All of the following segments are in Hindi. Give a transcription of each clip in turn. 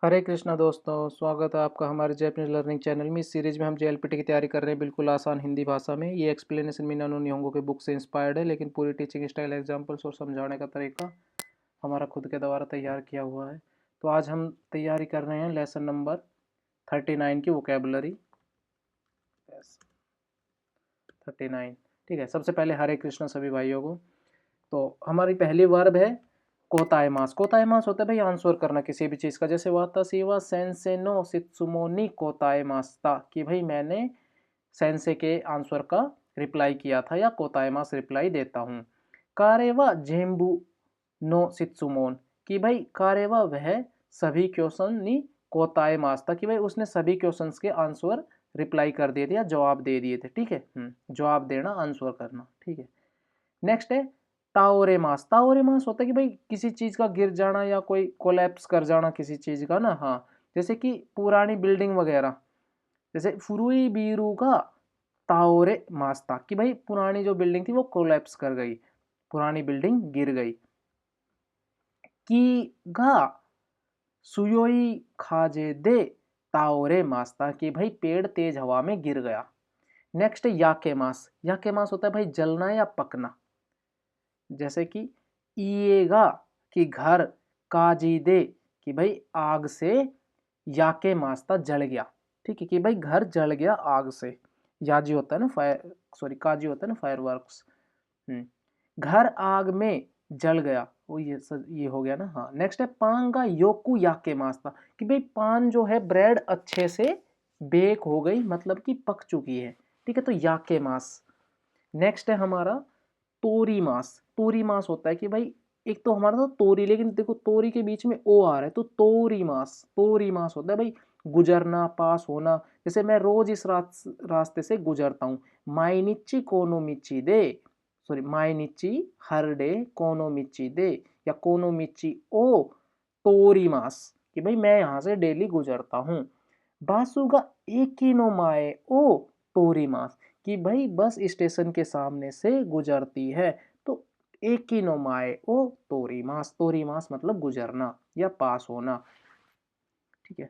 हरे कृष्णा दोस्तों, स्वागत है आपका हमारे जैपनीज लर्निंग चैनल में। इस सीरीज में हम जेएलपीटी की तैयारी कर रहे हैं बिल्कुल आसान हिंदी भाषा में। ये एक्सप्लेनेशन मीनानो निहोंगो के बुक से इंस्पायर्ड है, लेकिन पूरी टीचिंग स्टाइल, एग्जांपल्स और समझाने का तरीका हमारा खुद के द्वारा तैयार किया हुआ है। तो आज हम तैयारी कर रहे हैं लेसन नंबर 39 की वोकेबलरी 39। ठीक है, सबसे पहले हरे कृष्णा सभी भाइयों को। तो हमारी पहली वर्ब है कोतायमास। कोतायमास होता है भाई आंसर करना किसी भी चीज़ का। जैसे वातासी व सेंसे नो सित्सुमोनी कोतायमास्ता, कि भाई मैंने सेंसे के आंसर का रिप्लाई किया था या कोतायमास रिप्लाई देता हूँ। कारेवा जेम्बू नो सित्सुमोन, कि भाई कारेवा वह सभी क्वेश्चन नी कोतायमास्ता, कि भाई उसने सभी क्वेश्चंस के आंसर रिप्लाई कर दिए थे या जवाब दे दिए थे। ठीक है, जवाब देना, आंसर करना। ठीक है, नेक्स्ट है ताओरेमास। ताओरेमास होता है कि भाई किसी चीज का गिर जाना या कोई कोलैप्स कर जाना किसी चीज का ना। हाँ, जैसे कि पुरानी बिल्डिंग वगैरह, जैसे फुरुई बीरू का ताओरे मास्ता, कि भाई पुरानी जो बिल्डिंग थी वो कोलैप्स कर गई, पुरानी बिल्डिंग गिर गई। की गा सुयोई खाजे दे ताओरे मास्ता, कि भाई पेड़ तेज हवा में गिर गया। नेक्स्ट है याके मास। याके मास होता है भाई जलना या पकना। जैसे कि ईएगा कि घर, काजीदे कि भाई आग से, याके मास्ता जल गया। ठीक है, कि भाई घर जल गया आग से। याजी होता है ना फायर, सॉरी काजी होता है ना फायर वर्क्स। घर आग में जल गया, वो ये हो गया ना। हाँ, नेक्स्ट है पांगा योकू याके मास्ता, कि भाई पान जो है ब्रेड अच्छे से बेक हो गई, मतलब कि पक चुकी है। ठीक है, तो याके मास। नेक्स्ट है हमारा तोरी मास। तोरी मास होता है कि भाई एक तो हमारा था तोरी, लेकिन देखो तोरी के बीच में ओ आ रहा है, तो तोरी मास। तोरी मास होता है भाई गुजरना, पास होना। जैसे मैं रोज इस रास्ते से गुजरता हूँ। माइनिची कोनोमिची दे, सॉरी माइनिची हर डे कोनोमिची दे, या कोनोमिची ओ तोरी मास, कि भाई मैं यहाँ से डेली गुजरता हूँ। बासुगा एकिनो माए ओ तोरी मास, कि भाई बस स्टेशन के सामने से गुजरती है, तो एकिनो माए ओ तोरी मास। तोरी मास मतलब गुजरना या पास होना। ठीक है,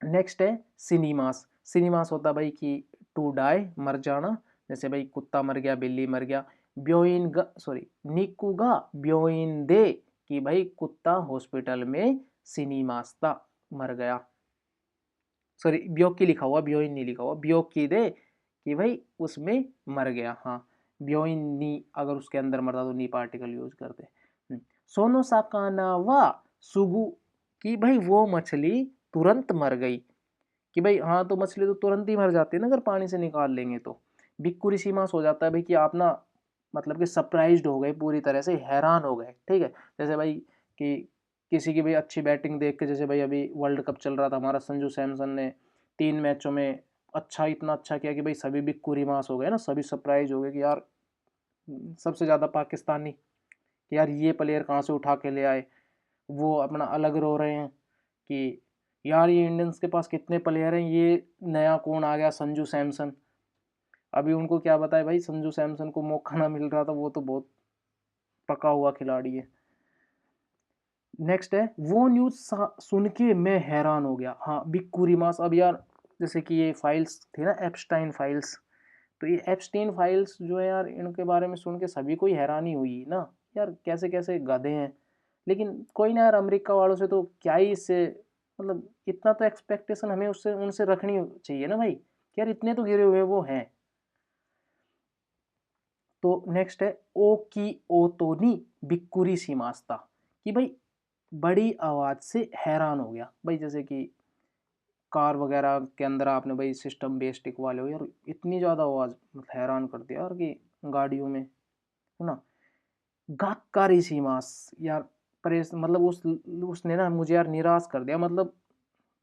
नेक्स्ट है सिनीमास। सिनीमास होता भाई कि टू डाई, मर जाना। जैसे भाई कुत्ता मर गया, बिल्ली मर गया। ब्योइन सॉरी निकुगा ब्योइन दे, कि भाई कुत्ता हॉस्पिटल में सिनीमास्ता मर गया। सॉरी ब्योकी लिखा हुआ, ब्योइन नहीं लिखा हुआ। ब्योकी दे कि भाई उसमें मर गया। हाँ, ब्योइन नी अगर उसके अंदर मरता तो नी पार्टिकल यूज करते। सोनो साकाना वा सुगु, कि भाई वो मछली तुरंत मर गई। कि भाई हाँ, तो मछली तो तुरंत ही मर जाती है ना अगर पानी से निकाल लेंगे तो। बिक्कुरी सीमास हो जाता है भाई कि आप ना मतलब कि सरप्राइज्ड हो गए, पूरी तरह से हैरान हो गए। ठीक है, जैसे भाई कि किसी की भाई अच्छी बैटिंग देख के, जैसे भाई अभी वर्ल्ड कप चल रहा था, हमारा संजू सैमसन ने 3 मैचों में अच्छा, इतना अच्छा किया कि भाई सभी बिक्कुरी मास हो गए ना, सभी सरप्राइज हो गए कि यार सबसे ज़्यादा पाकिस्तानी, कि यार ये प्लेयर कहाँ से उठा के ले आए। वो अपना अलग रो रहे हैं कि यार ये इंडियंस के पास कितने प्लेयर हैं, ये नया कौन आ गया संजू सैमसन। अभी उनको क्या बताए भाई, संजू सैमसन को मौका ना मिल रहा था, वो तो बहुत पका हुआ खिलाड़ी है। नेक्स्ट है वो न्यूज सुन के मैं हैरान हो गया। हाँ, बिग मास। अब यार जैसे कि ये फाइल्स थी ना, एप्स्टाइन फाइल्स, तो ये एप्स्टाइन फाइल्स जो है यार, इनके बारे में सुन के सभी को ही हैरानी हुई ना। यार कैसे कैसे गधे हैं। लेकिन कोई ना यार, अमेरिका वालों से तो क्या ही इससे, मतलब इतना तो एक्सपेक्टेशन हमें उससे उनसे रखनी चाहिए ना भाई, कि यार इतने तो गिरे हुए वो हैं। तो नेक्स्ट है ओ की ओतोनी बिक्कुरी सीमास्ता, कि भाई बड़ी आवाज से हैरान हो गया। भाई जैसे कि कार वगैरह के अंदर आपने भाई सिस्टम बेस टिक वाले हो यार, इतनी ज़्यादा आवाज़ मतलब हैरान कर दिया यार कि गाड़ियों में, है ना। गाकारी सीमास, यार परेश मतलब उसने ना मुझे यार निराश कर दिया। मतलब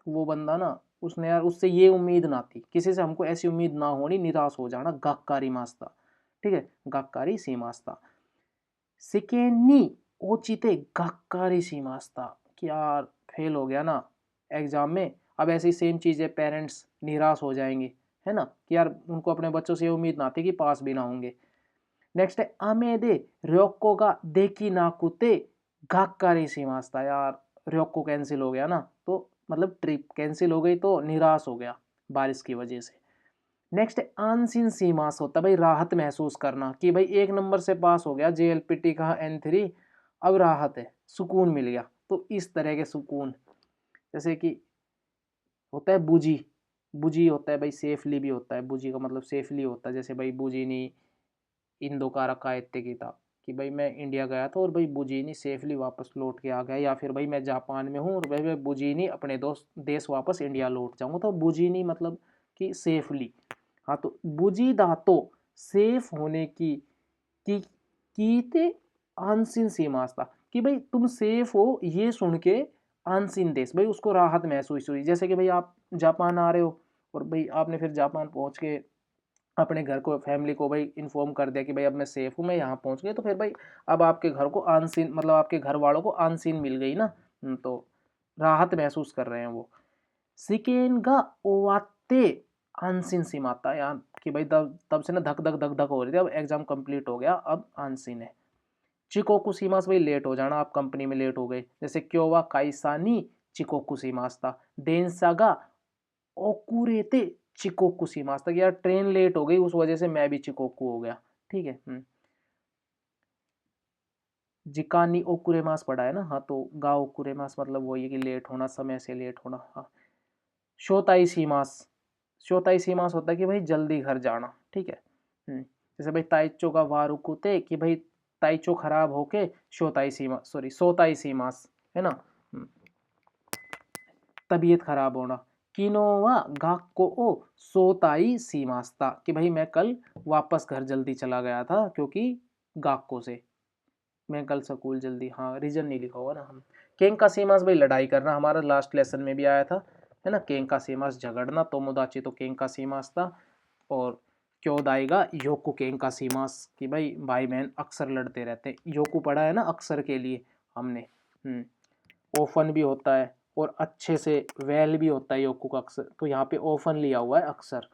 वो बंदा ना, उसने यार उससे ये उम्मीद ना थी, किसी से हमको ऐसी उम्मीद ना होनी, निराश हो जाना। गाकारी मास्ता। ठीक है, गाकारी सीमास्ता। सेकेंडनी ओचिते गाकारी सीमास्ता, कि यार फेल हो गया ना एग्जाम में। अब ऐसी सेम चीज़ है, पेरेंट्स निराश हो जाएंगे, है ना, कि यार उनको अपने बच्चों से ये उम्मीद ना थी कि पास भी ना होंगे। नेक्स्ट है अमेदे रोको का देखी नाकुते गाकारी सीमास्ता, यार ryokko कैंसिल हो गया ना, तो मतलब ट्रिप कैंसिल हो गई तो निराश हो गया बारिश की वजह से। नेक्स्ट है आंसिन सीमास होता है भाई राहत महसूस करना, कि भाई 1 नंबर से पास हो गया, JLPT का N3, अब राहत है, सुकून मिल गया। तो इस तरह के सुकून, जैसे कि होता है बुजी, बुजी होता है भाई सेफली भी होता है, बुजी का मतलब सेफली होता है, जैसे भाई बुजीनी इंदो का रखा इत्ते की था, कि भाई मैं इंडिया गया था और भाई बुजीनी सेफली वापस लौट के आ गया, या फिर भाई मैं जापान में हूँ और भाई मैं बुजीनी अपने दोस्त देश वापस इंडिया लौट जाऊँगा, तो बुजीनी मतलब कि सेफली। हाँ, तो बुजी धातो सेफ होने की कीते आंसिन सीमास था, कि भाई तुम सेफ हो ये सुन के आंसिन देश भाई उसको राहत महसूस हुई। जैसे कि भाई आप जापान आ रहे हो और भाई आपने फिर जापान पहुंच के अपने घर को फैमिली को भाई इन्फॉर्म कर दिया कि भाई अब मैं सेफ हूँ, मैं यहाँ पहुँच गया, तो फिर भाई अब आपके घर को आंसिन मतलब आपके घर वालों को आंसिन मिल गई ना, तो राहत महसूस कर रहे हैं वो। सिकेनगा ओवाते आंसिन सीमाता, यहाँ कि भाई तब तब से ना धक धक धक धक हो रही थी, अब एग्जाम कंप्लीट हो गया, अब आंसिन है। चिकोकू सीमास भाई लेट हो जाना, आप कंपनी में लेट हो गए, जैसे क्योवा काइसानी चिकोकू सीमास था, देनसागा ओकुरेते चिकोकू सीमास था, यार ट्रेन लेट हो गई उस वजह से मैं भी चिकोकू हो गया, ठीक है। जिकानी ओकुरेमास पढ़ा है ना, हाँ, तो गा ओकुरेमास मतलब वही है कि लेट होना, समय से लेट होना। हाँ, शोताई सीमास, शोताई सीमास होता है कि भाई जल्दी घर जाना, ठीक है। जैसे भाई ताइचो का वारुकुते, कि भाई ताइचो खराब होके शोताई सीमा सॉरी सोताई सीमास, है ना, तबीयत खराब होना। किनोवा गाक्को ओ सोताई सीमास्ता, कि भाई मैं कल वापस घर जल्दी चला गया था क्योंकि गाक्को से मैं कल स्कूल जल्दी, हाँ रीजन नहीं लिखा होगा ना हम। केंका सीमास भाई लड़ाई करना, हमारा लास्ट लेसन में भी आया था, है ना, केंका सीमास झगड़ना, तोमोदाची तो केंका सीमास था, और क्योदाइगा योकू केंका सीमास, कि भाई बहन अक्सर लड़ते रहते हैं, योकू पढ़ा है ना अक्सर के लिए हमने। ओफन भी होता है और अच्छे से वेल भी होता है योकू का अक्सर, तो यहाँ पे ओफन लिया हुआ है अक्सर।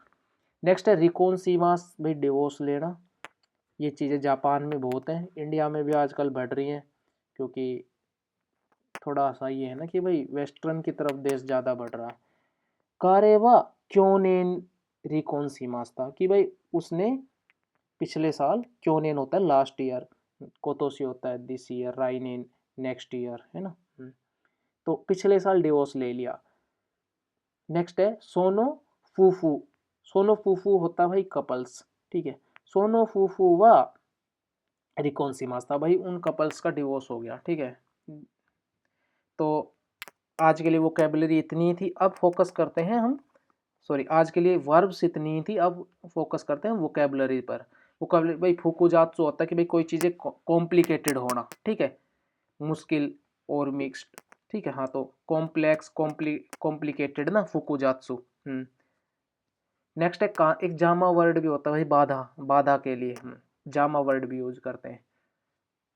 नेक्स्ट है रिकोन सीमास भाई डिवोर्स लेना, ये चीज़ें जापान में बहुत हैं, इंडिया में भी आजकल बढ़ रही हैं, क्योंकि थोड़ा सा ये है ना कि भाई वेस्टर्न की तरफ देश ज़्यादा बढ़ रहा है। कारेवा क्योनेन रिकोन सीमास था, कि भाई उसने पिछले साल, क्योनेन होता है लास्ट ईयर, कोतोसी होता है दिस ईयर, राइनेन नेक्स्ट ईयर, है ना, तो पिछले साल डिवोर्स ले लिया। नेक्स्ट है सोनो फूफू, सोनो फूफू होता भाई कपल्स, ठीक है, सोनो फूफू व रिकोन सीमास था, भाई उन कपल्स का डिवोर्स हो गया, ठीक है। तो आज के लिए वोकैबुलरी इतनी थी, अब फोकस करते हैं हम, सॉरी आज के लिए वर्ब्स इतनी थी, अब फोकस करते हैं वोकैबुलरी पर। वोकैबुलरी भाई फुकुजात्सु होता है कि भाई कोई चीज़ें कॉम्प्लिकेटेड होना, ठीक है, मुश्किल और मिक्स्ड, ठीक है, हाँ, तो कॉम्प्लेक्स कॉम्प्लिकेटेड ना फुकुजात्सु। नेक्स्ट है का एक जामा वर्ड भी होता है भाई बाधा, बाधा के लिए हम जामा वर्ड भी यूज करते हैं।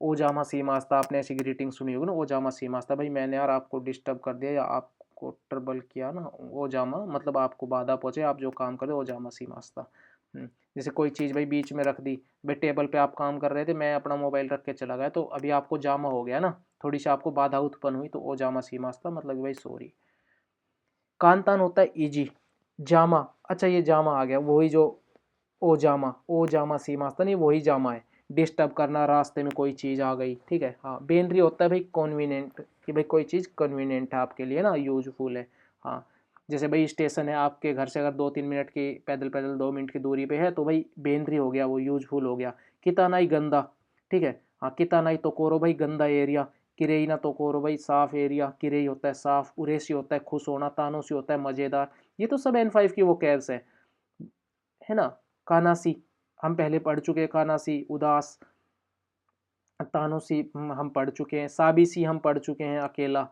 ओ जामा सीमास्ता, आपने ऐसी ग्रीटिंग सुनी होगी ना, ओ जामा सीमास्ता, भाई मैंने यार आपको डिस्टर्ब कर दिया या आपको ट्रबल किया ना, ओ जामा मतलब आपको बाधा पहुंचे, आप जो काम कर रहे हो ओ जामा सीमास्ता। जैसे कोई चीज़ भाई बीच में रख दी, भाई टेबल पे आप काम कर रहे थे, मैं अपना मोबाइल रख के चला गया, तो अभी आपको जामा हो गया ना, थोड़ी सी आपको बाधा उत्पन्न हुई, तो ओ जामा सीमास्ता मतलब भाई सॉरी। कांतान होता है इजी, जामा, अच्छा ये जामा आ गया, वही जो ओ जामा सीमास्ता नहीं, वही जामा है, डिस्टर्ब करना, रास्ते में कोई चीज़ आ गई, ठीक है। हाँ, बेनरी होता है भाई कन्वीनियंट, कि भाई कोई चीज़ कन्वीनियंट है आपके लिए ना, यूजफुल है। हाँ, जैसे भाई स्टेशन है आपके घर से, अगर 2-3 मिनट की पैदल पैदल 2 मिनट की दूरी पे है, तो भाई बेनरी हो गया, वो यूजफुल हो गया। कितानाई गंदा, ठीक है, हाँ, कितानाई तो कोरो भाई गंदा एरिया, किरेई ना तो कोरो भाई साफ एरिया, किरेई होता है साफ, उरेसी होता है खुश होना, तानोसी होता है मज़ेदार, ये तो सब N5 की वो कैब्स है ना। कानासी हम पहले पढ़ चुके हैं, कानासी उदास, तानोसी हम पढ़ चुके हैं, साबिसी हम पढ़ चुके हैं अकेला,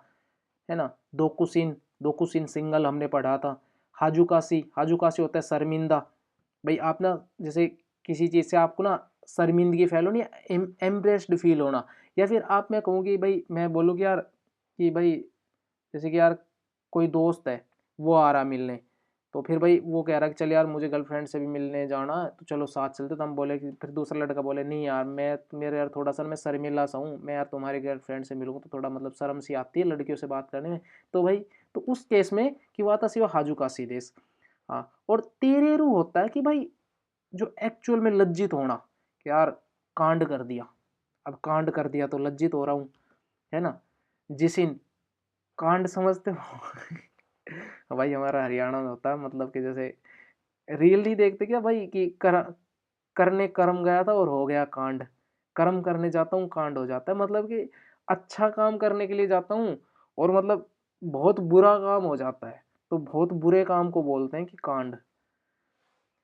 है ना। दोकुसिन, दोकुसिन सिंगल हमने पढ़ा था। हाजुकासी, हाजुकासी होता है शर्मिंदा, भाई आप ना जैसे किसी चीज़ से आपको ना शर्मिंदगी फैल होनी, एम्ब्रेस्ड फील होना, या फिर आप मैं कहूँ कि भाई मैं बोलूँ कि यार कि भाई जैसे कि यार कोई दोस्त है वो आ रहा मिलने, तो फिर भाई वो कह रहा कि चल यार मुझे गर्लफ्रेंड से भी मिलने जाना है, तो चलो साथ चलते। तो हम बोले कि, फिर दूसरा लड़का बोले नहीं यार मेरे यार थोड़ा सा मैं शर्मिला सा हूँ, मैं यार तुम्हारी गर्लफ्रेंड से मिलूंगा तो थोड़ा मतलब शर्म सी आती है लड़कियों से बात करने में। तो भाई तो उस केस में कि वातासी व हाजू का सीदेश। हाँ, और तेरेरू होता है कि भाई जो एक्चुअल में लज्जित होना कि यार कांड कर दिया, अब कांड कर दिया तो लज्जित हो रहा हूँ, है ना। जिसिन, कांड समझते हो भाई हमारा हरियाणा में होता है, मतलब कि जैसे रील नहीं देखते क्या भाई कि करने कर्म गया था और हो गया कांड, कर्म करने जाता हूँ कांड हो जाता है, मतलब कि अच्छा काम करने के लिए जाता हूँ और मतलब बहुत बुरा काम हो जाता है, तो बहुत बुरे काम को बोलते हैं कि कांड।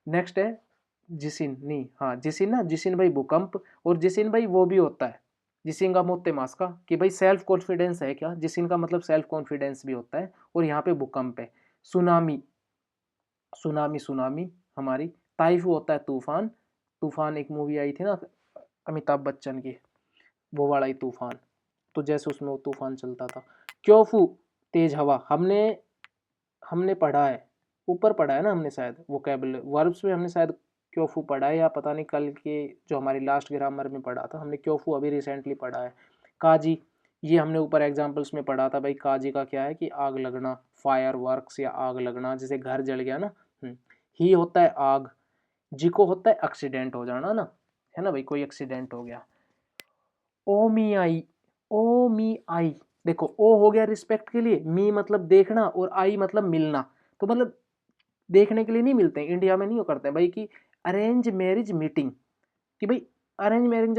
नेक्स्ट है जिसिन, नहीं हाँ जिसिन ना, जिसिन भाई भूकंप, और जिसिन भाई वो भी होता है जिसिन का मोत्ते मास का कि भाई सेल्फ कॉन्फिडेंस है क्या, जिसिन का मतलब सेल्फ कॉन्फिडेंस भी होता है, और यहाँ पे भूकंप है। सुनामी, सुनामी सुनामी हमारी। ताइफू होता है तूफान, तूफान एक मूवी आई थी ना अमिताभ बच्चन की, वो वाला ही तूफान, तो जैसे उसमें वो तूफान चलता था। क्योफू, तेज हवा, हमने हमने पढ़ा है, ऊपर पढ़ा है ना हमने शायद वोकैबुलरी वर्ब्स में हमने शायद क्योफू पढ़ा है, या पता नहीं कल के जो हमारी लास्ट ग्रामर में पढ़ा था हमने क्योफू अभी रिसेंटली पढ़ा है। काजी, ये हमने ऊपर एग्जाम्पल्स में पढ़ा था भाई, काजी का क्या है कि आग लगना, फायर वर्क्स या आग लगना, जैसे घर जल गया ना। ही होता है आग, जी को होता है एक्सीडेंट हो जाना ना, है ना भाई, कोई एक्सीडेंट हो गया। ओ मी आई, ओ मी आई, देखो ओ हो गया रिस्पेक्ट के लिए, मी मतलब देखना, और आई मतलब मिलना, तो मतलब देखने के लिए नहीं मिलते हैं, इंडिया में नहीं हो करते हैं भाई कि अरेंज मैरिज मीटिंग, कि भाई अरेंज मैरिज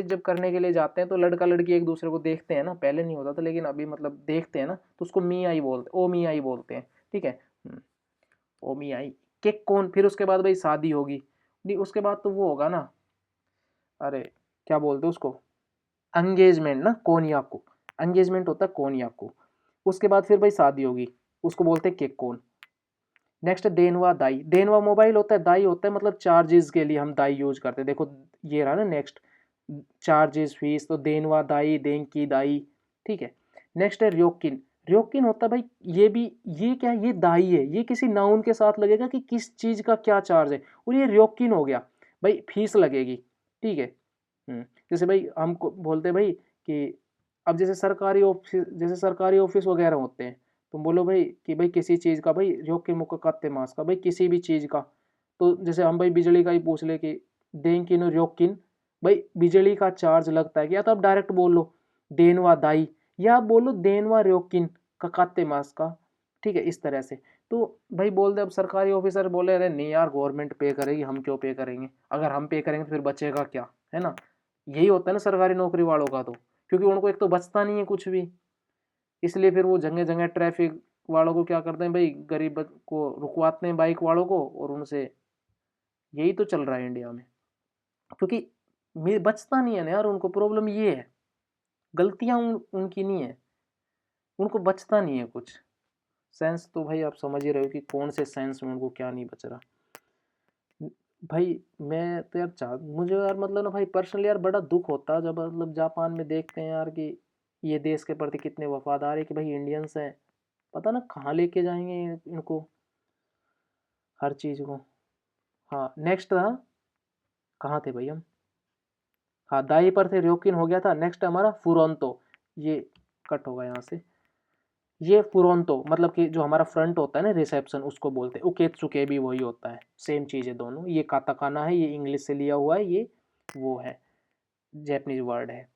जब करने के लिए जाते हैं तो लड़का लड़की एक दूसरे को देखते हैं ना, पहले नहीं होता था लेकिन अभी मतलब देखते हैं ना, तो उसको मी आई बोलते, ओ मी आई बोलते हैं, ठीक है। ओ मी आई, केक कौन, फिर उसके बाद भाई शादी होगी, नहीं उसके बाद तो वो होगा ना, अरे क्या बोलते हैं उसको, एंगेजमेंट ना, कोनियाकू, एंगेजमेंट होता है कोनियाकू। उसके बाद फिर भाई शादी होगी, उसको बोलते हैं केक कौन। नेक्स्ट देनवा दाई, देनवा मोबाइल होता है, दाई होता है मतलब चार्जेस के लिए हम दाई यूज करते हैं, देखो ये रहा ना नेक्स्ट, चार्जेस फीस, तो देनवा दाई, देन की दाई, ठीक है। नेक्स्ट है रियोकिन, रियोकिन होता है भाई ये भी, ये क्या है, ये दाई है, ये किसी नाउन के साथ लगेगा कि किस चीज का क्या चार्ज है, और ये रियोकिन हो गया भाई फीस लगेगी, ठीक है। जैसे भाई हम बोलते हैं भाई कि अब जैसे सरकारी ऑफिस वगैरह होते हैं, तुम बोलो भाई कि भाई किसी चीज़ का भाई जोखिम मुक्काते मास का भाई किसी भी चीज़ का, तो जैसे हम भाई बिजली का ही पूछ ले कि देंकिन और योकिन, भाई बिजली का चार्ज लगता है क्या, तो आप डायरेक्ट बोल लो देनवा दाई, या आप बोलो देनवा योकिन ककाते मास का, ठीक है, इस तरह से। तो भाई बोल दे, अब सरकारी ऑफिसर बोले अरे नहीं यार गवर्नमेंट पे करेगी, हम क्यों पे करेंगे, अगर हम पे करेंगे तो फिर बचेगा क्या, है ना। यही होता है ना सरकारी नौकरी वालों का, तो क्योंकि उनको एक तो बचता नहीं है कुछ भी, इसलिए फिर वो जगह जगह ट्रैफिक वालों को क्या करते हैं भाई, गरीब को रुकवाते हैं बाइक वालों को, और उनसे, यही तो चल रहा है इंडिया में, क्योंकि बचता नहीं है ना यार उनको, प्रॉब्लम ये है, गलतियां उनकी नहीं है, उनको बचता नहीं है कुछ। सेंस तो भाई आप समझ ही रहे हो कि कौन से सेंस में उनको क्या नहीं बच रहा। भाई मैं तो यार मुझे यार मतलब ना भाई पर्सनली यार बड़ा दुख होता है जब मतलब जापान में देखते हैं यार कि ये देश के प्रति कितने वफादार है, कि भाई इंडियंस हैं, पता ना कहाँ लेके जाएंगे इनको हर चीज़ को। हाँ नेक्स्ट था, कहाँ थे भाई हम, हाँ दाई पर थे, रयोकिन हो गया था। नेक्स्ट हमारा फुरोंतो, ये कट होगा यहाँ से, ये फुरोंतो मतलब कि जो हमारा फ्रंट होता है ना रिसेप्शन, उसको बोलते हैं। उकेत्सुके भी वही होता है, सेम चीज़ है दोनों, ये काताकाना है, ये इंग्लिश से लिया हुआ है, ये वो है जैपनीज वर्ड है।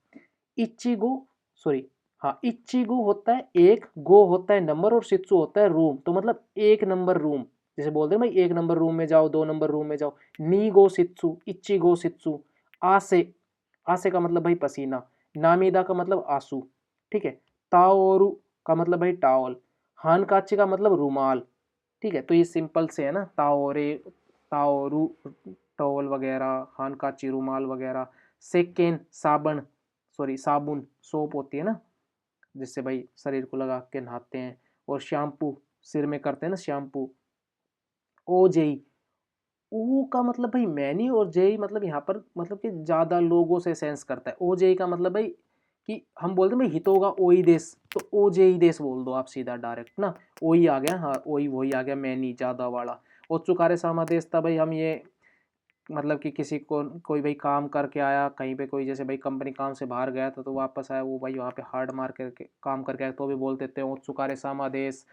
इच्चिगो, सॉरी, हाँ इच्चिगो होता है एक, गो होता है नंबर, और शित्सु होता है रूम, तो मतलब एक नंबर रूम, जैसे बोलते हैं भाई एक नंबर रूम में जाओ, 2 नंबर रूम में जाओ। नी गो शित्सु, इच्ची गो शित्सु। आसे, आसे का मतलब भाई पसीना, नामीदा का मतलब आंसू, ठीक है। ताओरू का मतलब भाई टावल, हानकाची का मतलब रुमाल, ठीक है। तो ये सिंपल से है ना, ताओरे, ताओरू टॉवल वगैरह, हानकाची रुमाल वगैरह। सेकेन साबन, सॉरी साबुन, सोप होती है ना जिससे भाई शरीर को लगा के नहाते हैं। और शैम्पू, सिर में करते हैं ना शैम्पू। ओ जेई, ओ का मतलब भाई मैनी, और जेई मतलब यहाँ पर मतलब कि ज़्यादा लोगों से सेंस करता है। ओ जेई का मतलब भाई कि हम बोलते हैं भाई हितोगा ओई देश, तो ओजेई देश बोल दो आप सीधा डायरेक्ट ना, वही आ गया, हाँ वही आ गया, मैनी ज़्यादा वाला। ओत्सुकारे सामा देश था भाई, हम ये मतलब कि किसी को कोई भाई काम करके आया कहीं पे, कोई जैसे भाई कंपनी काम से बाहर गया था तो वापस आया, वो भाई वहाँ पे हार्ड मार करके काम करके आया तो भी बोल देते हैं ओत्सुकारे सामा देश।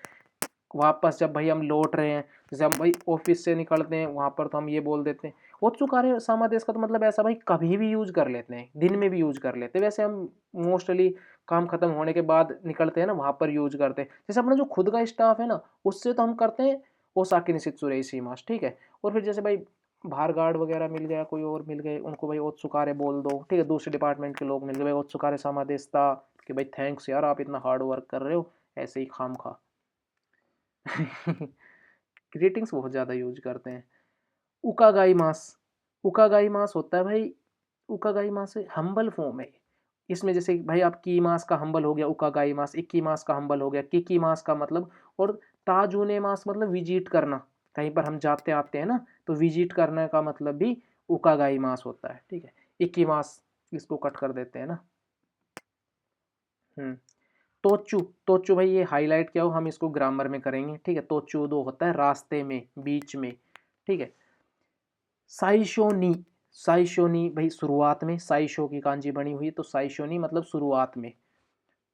वापस जब भाई हम लौट रहे हैं, जैसे हम भाई ऑफिस से निकलते हैं वहाँ पर, तो हम ये बोल देते हैं ओत्सुकारे सामा देश का, तो मतलब ऐसा भाई कभी भी यूज कर लेते हैं, दिन में भी यूज कर लेते हैं। वैसे हम मोस्टली काम खत्म होने के बाद निकलते हैं ना, वहाँ पर यूज करते हैं। जैसे अपना जो खुद का स्टाफ है ना, उससे तो हम करते हैं ओसाकी निशित्सुरे सीमास, ठीक है। और फिर जैसे भाई बाहर गार्ड वगैरह मिल गया, कोई और मिल गए, उनको भाई ओत्सुकारे बोल दो, ठीक है। दूसरे डिपार्टमेंट के लोग मिल गए, भाई ओत्सुकारे सामा देश था, कि भाई थैंक्स यार आप इतना हार्ड वर्क कर रहे हो, ऐसे ही खाम खा। ग्रीटिंग्स बहुत ज़्यादा यूज करते हैं। उकागाई मास, उकागाई मास होता है भाई, उकागाई मास हम्बल फॉर्म है। इसमें जैसे भाई आप की मास का हम्बल हो गया उकागाई मास, इक्की मास का हम्बल हो गया, किकी मास का मतलब, और ताजुने मास मतलब विजिट करना, कहीं पर हम जाते आते हैं ना, तो विजिट करने का मतलब भी उकागाई मास होता है, ठीक है। इक्की मास इसको कट कर देते हैं ना। तोचू, तोचू भाई ये हाईलाइट क्या हो, हम इसको ग्रामर में करेंगे, ठीक है। तोचू दो होता है रास्ते में, बीच में, ठीक है। साइशोनी, साइशोनी भाई शुरुआत में, साइशो की कांजी बनी हुई है, तो साइशोनी मतलब शुरुआत में।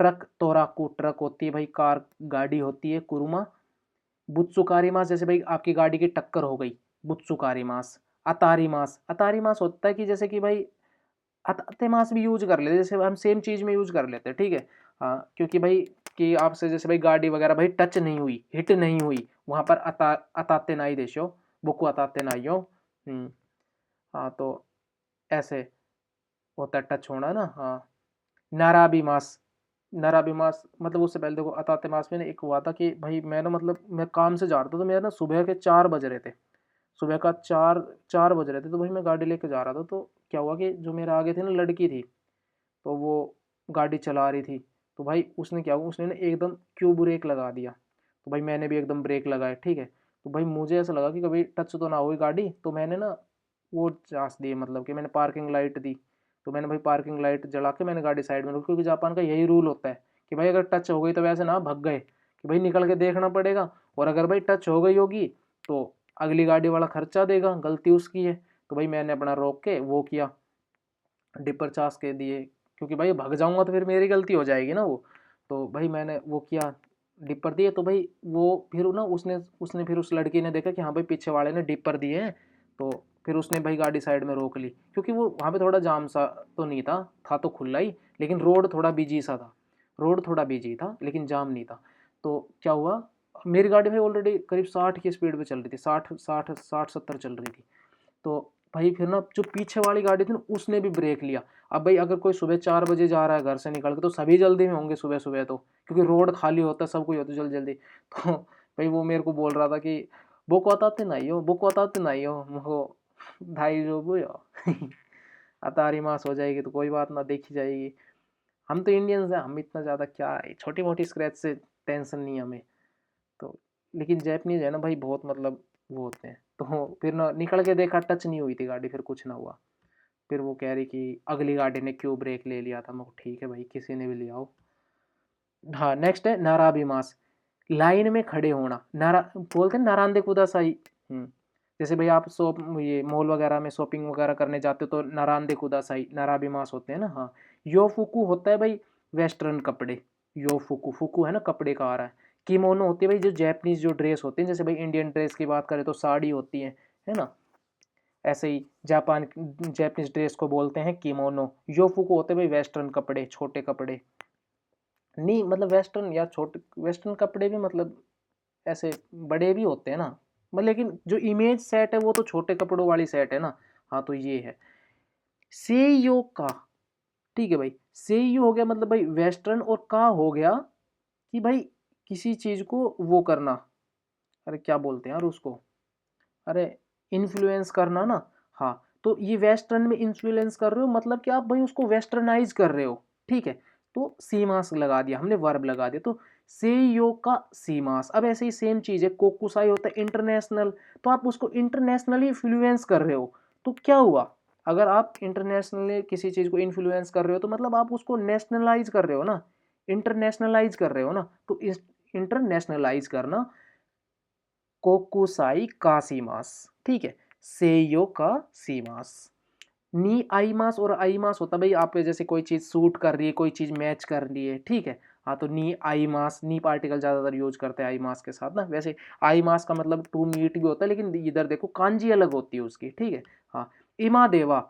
ट्रक, तोराकू ट्रक होती है भाई, कार गाड़ी होती है, कुरुमा। बुत्सुकारी मास जैसे भाई आपकी गाड़ी की टक्कर हो गई, बुत्सुकारी मास। अतारी मास, अतारी मास होता है कि जैसे कि भाई अताते मास भी यूज कर लेते हैं, जैसे हम सेम चीज में यूज कर लेते हैं, ठीक है। हाँ, क्योंकि भाई कि आपसे जैसे भाई गाड़ी वगैरह भाई टच नहीं हुई, हिट नहीं हुई, वहां पर अताते नाई देशो, बुकु अताते नाइयो। हाँ तो ऐसे होता है टच होना ना, हाँ। नाराबी मास, नाराबी मास मतलब उससे पहले देखो अताते मास में ना एक हुआ था कि भाई मैं ना मतलब मैं काम से जा रहा था, तो मेरा ना सुबह के 4 बज रहे थे, सुबह का 4 बज रहे थे, तो भाई मैं गाड़ी लेके जा रहा था, तो क्या हुआ कि जो मेरे आगे थी ना लड़की थी, तो वो गाड़ी चला रही थी, तो भाई उसने क्या हुआ, उसने ना एकदम क्यों ब्रेक लगा दिया, तो भाई मैंने भी एकदम ब्रेक लगाया, ठीक है। तो भाई मुझे ऐसा लगा कि कभी टच तो ना हुई गाड़ी, तो मैंने ना वो चांस दिए, मतलब कि मैंने पार्किंग लाइट दी, तो मैंने भाई पार्किंग लाइट जला के मैंने गाड़ी साइड में रोकी, क्योंकि जापान का यही रूल होता है कि भाई अगर टच हो गई तो वैसे ना भग गए, कि भाई निकल के देखना पड़ेगा, और अगर भाई टच हो गई होगी तो अगली गाड़ी वाला खर्चा देगा, गलती उसकी है। तो भाई मैंने अपना रोक के वो किया, डिपर चार्ज के दिए, क्योंकि भाई भाग जाऊंगा तो फिर मेरी गलती हो जाएगी ना वो। तो भाई मैंने वो किया, डिपर दिए, तो भाई वो फिर ना उसने उसने फिर उस लड़की ने देखा कि हाँ भाई पीछे वाले ने डिपर दिए हैं, तो फिर उसने भाई गाड़ी साइड में रोक ली, क्योंकि वो वहाँ पे थोड़ा जाम सा तो नहीं था, था तो खुला ही, लेकिन रोड थोड़ा बिजी सा था, रोड थोड़ा बिजी था लेकिन जाम नहीं था। तो क्या हुआ, मेरी गाड़ी भाई ऑलरेडी करीब 60 की स्पीड पे चल रही थी, 60 70 चल रही थी। तो भाई फिर ना जो पीछे वाली गाड़ी थी ना उसने भी ब्रेक लिया। अब भाई अगर कोई सुबह 4 बजे जा रहा है घर से निकल के, तो सभी जल्दी में होंगे सुबह सुबह, तो क्योंकि रोड खाली होता है, सब कुछ होता है जल्दी जल्दी। तो भाई वो मेरे को बोल रहा था कि बोको अताते नहीं हो, बोको अताते नहीं हो, मुझको ढाई जो वो अतारी मास हो जाएगी तो कोई बात ना, देखी जाएगी। हम तो इंडियंस हैं, हम इतना ज़्यादा क्या है, छोटी मोटी स्क्रैच से टेंशन नहीं हमें। तो लेकिन जैपनीज है ना भाई बहुत मतलब वो होते हैं। तो फिर ना निकल के देखा टच नहीं हुई थी गाड़ी, फिर कुछ ना हुआ। फिर वो कह रही कि अगली गाड़ी ने क्यों ब्रेक ले लिया था। मैं ठीक है भाई किसी ने भी लिया हो। हाँ नेक्स्ट है नाराबिमास, लाइन में खड़े होना, नारा बोलते हैं नारांदे कुदासाई। जैसे भाई आप शॉप ये मॉल वगैरह में शॉपिंग वगैरह करने जाते हो तो नारांदे कुदासाई नाराबिमास होते हैं ना। हाँ योफुकु होता है भाई वेस्टर्न कपड़े, योफुकु फुकु है ना कपड़े का आ रहा है। किमोनो होती है भाई जो जैपनीज जो ड्रेस होती है, जैसे भाई इंडियन ड्रेस की बात करें तो साड़ी होती है ना। ऐसे ही जापान जैपनीज ड्रेस को बोलते हैं किमोनो। योफुकु होते हैं भाई वेस्टर्न कपड़े, छोटे कपड़े। नहीं मतलब वेस्टर्न या छोटे वेस्टर्न कपड़े भी मतलब ऐसे बड़े भी होते हैं ना, मतलब लेकिन जो इमेज सेट है वो तो छोटे कपड़ों वाली सेट है ना। हाँ तो ये है सेयो का, ठीक है भाई। सेयू हो गया मतलब भाई वेस्टर्न, और का हो गया कि भाई किसी चीज को वो करना, अरे क्या बोलते हैं यार उसको, अरे इन्फ्लुएंस करना ना। हाँ तो ये वेस्टर्न में इन्फ्लुएंस कर रहे हो, मतलब कि आप भाई उसको वेस्टर्नाइज कर रहे हो, ठीक है। तो सीमास लगा दिया हमने, वर्ब लगा दिया, तो सेयो का सीमास। अब ऐसे ही सेम चीज है, कोकुसाई होता है इंटरनेशनल, तो आप उसको इंटरनेशनली इन्फ्लुएंस कर रहे हो। तो क्या हुआ, अगर आप इंटरनेशनली किसी चीज को इन्फ्लुएंस कर रहे हो तो मतलब आप उसको नेशनलाइज कर रहे हो ना, इंटरनेशनलाइज कर रहे हो ना, तो इंटरनेशनलाइज करना कोकुसाई कासीमास, ठीक है, सेयो का सीमास। नी आई मास और आई मास होता भाई आप जैसे कोई चीज़ सूट कर रही है, कोई चीज़ मैच कर रही है, ठीक है। हाँ तो नी आई मास, नी पार्टिकल ज़्यादातर यूज करते हैं आई मास के साथ ना। वैसे आई मास का मतलब टू मीट भी होता है, लेकिन इधर देखो कांजी अलग होती है उसकी, ठीक है। हाँ इमा देवा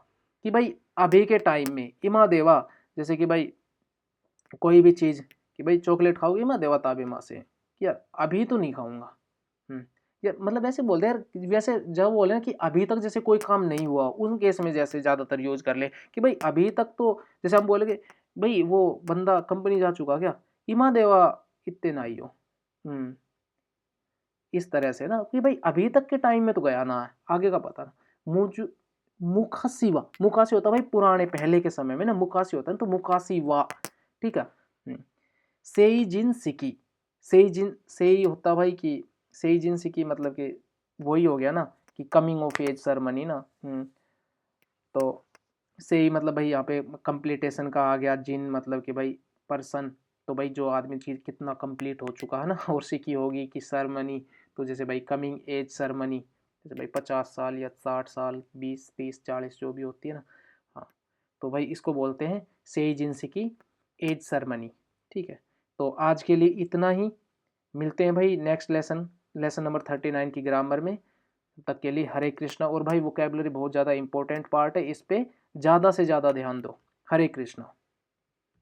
कि भाई अभी के टाइम में, इमा देवा जैसे कि भाई कोई भी चीज़ कि भाई चॉकलेट खाओगे इमा देवा ताबे माँ से, यार अभी तो नहीं खाऊंगा। यार मतलब ऐसे बोलते हैं यार, वैसे जब बोले ना कि अभी तक जैसे कोई काम नहीं हुआ, उन केस में जैसे ज़्यादातर यूज कर ले कि भाई अभी तक तो, जैसे हम बोलेंगे भाई वो बंदा कंपनी जा चुका क्या, इमा देवा इतने ना ही हो। इस तरह से ना कि भाई अभी तक के टाइम में तो गया ना है, आगे का पता ना। मुझ मुखासिवा, मुखासी होता है भाई पुराने पहले के समय में ना, मुखासी होता है तो मुखासिवा, ठीक है। सेइजिन सिकी, सेइजिन सेई होता भाई कि सेइजिन सिकी मतलब कि वही हो गया ना कि कमिंग ऑफ एज सेरेमनी ना। तो सेई मतलब भाई यहाँ पे कंप्लीटेशन का आ गया, जिन मतलब कि भाई पर्सन, तो भाई जो आदमी चीज कितना कंप्लीट हो चुका है ना। और सिकी होगी कि सेरेमनी, तो जैसे भाई कमिंग एज सेरेमनी, जैसे भाई 50 साल या 60 साल, 20 30 40 जो भी होती है ना। हाँ तो भाई इसको बोलते हैं सेइजिन सिकी एज सेरेमनी, ठीक है। तो आज के लिए इतना ही, मिलते हैं भाई नेक्स्ट लेसन, लेसन नंबर 39 की ग्रामर में। तब तक के लिए हरे कृष्णा। और भाई वोकेबलरी बहुत ज़्यादा इंपॉर्टेंट पार्ट है, इस पे ज़्यादा से ज़्यादा ध्यान दो। हरे कृष्णा।